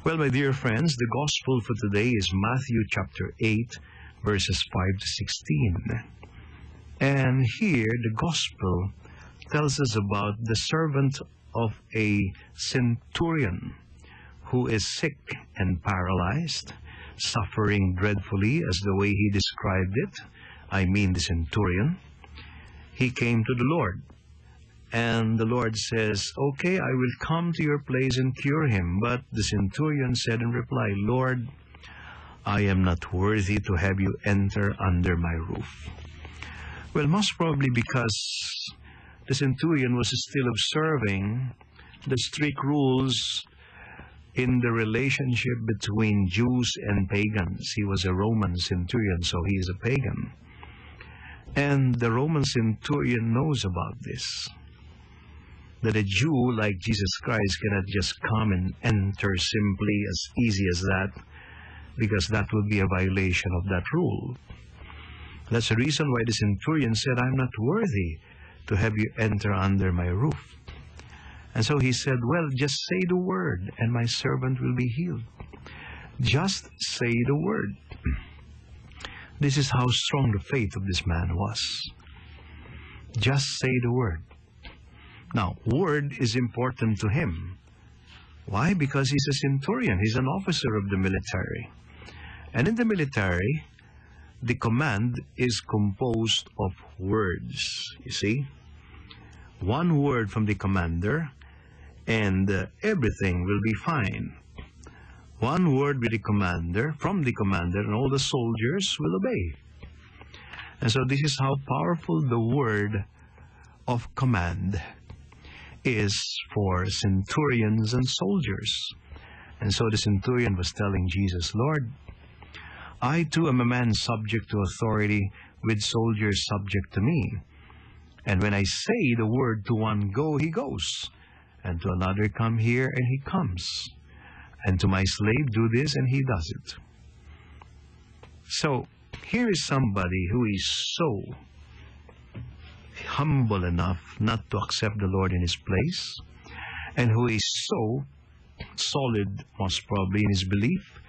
Well, my dear friends, the gospel for today is Matthew chapter 8, verses 5 to 16. And here, the gospel tells us about the servant of a centurion who is sick and paralyzed, suffering dreadfully as the way he described it. I mean the centurion. He came to the Lord. And the Lord says, okay, I will come to your place and cure him. But the centurion said in reply, Lord, I am not worthy to have you enter under my roof. Well, most probably because the centurion was still observing the strict rules in the relationship between Jews and pagans. He was a Roman centurion, so he is a pagan. And the Roman centurion knows about this, that a Jew like Jesus Christ cannot just come and enter simply as easy as that, because that would be a violation of that rule. That's the reason why the centurion said, I'm not worthy to have you enter under my roof. And so he said, well, just say the word and my servant will be healed. Just say the word. This is how strong the faith of this man was. Just say the word. Now, word is important to him. Why? Because he's a centurion. He's an officer of the military. And in the military, the command is composed of words. You see? One word from the commander, and everything will be fine. One word with the commander, from the commander, and all the soldiers will obey. And so this is how powerful the word of command is for centurions and soldiers. And so the centurion was telling Jesus, Lord, I too am a man subject to authority, with soldiers subject to me. And when I say the word to one, go, he goes. And to another, come here, and he comes. And to my slave, do this, and he does it. So, here is somebody who is so humble enough not to accept the Lord in his place, and who is so solid, most probably, in his belief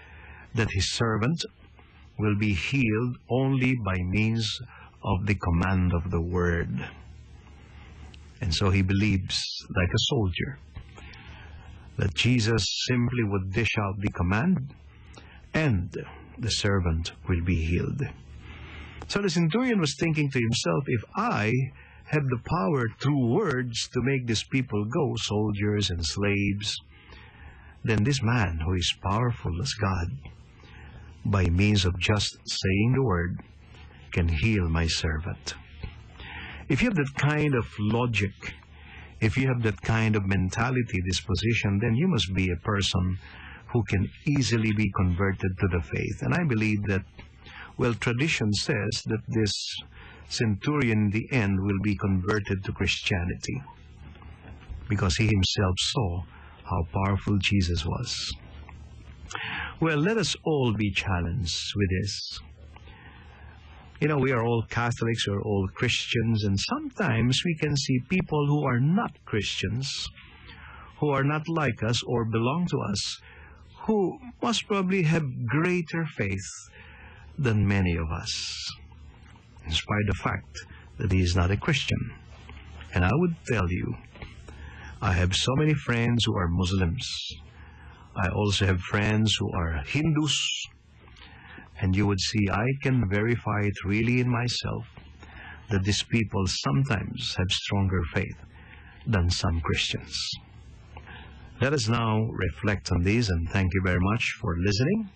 that his servant will be healed only by means of the command of the word. And so he believes, like a soldier, that Jesus simply would dish out the command and the servant will be healed. So the centurion was thinking to himself, if I have the power through words to make these people go, soldiers and slaves, then this man who is powerful as God, by means of just saying the word, can heal my servant. If you have that kind of logic, if you have that kind of mentality, disposition, then you must be a person who can easily be converted to the faith. And I believe that, well, tradition says that this centurion in the end will be converted to Christianity, because he himself saw how powerful Jesus was. Well, let us all be challenged with this. You know, we are all Catholics, we are all Christians, and sometimes we can see people who are not Christians, who are not like us or belong to us, who most probably have greater faith than many of us, in spite of the fact that he is not a Christian. And I would tell you, I have so many friends who are Muslims. I also have friends who are Hindus. And you would see, I can verify it really in myself, that these people sometimes have stronger faith than some Christians. Let us now reflect on these, and thank you very much for listening.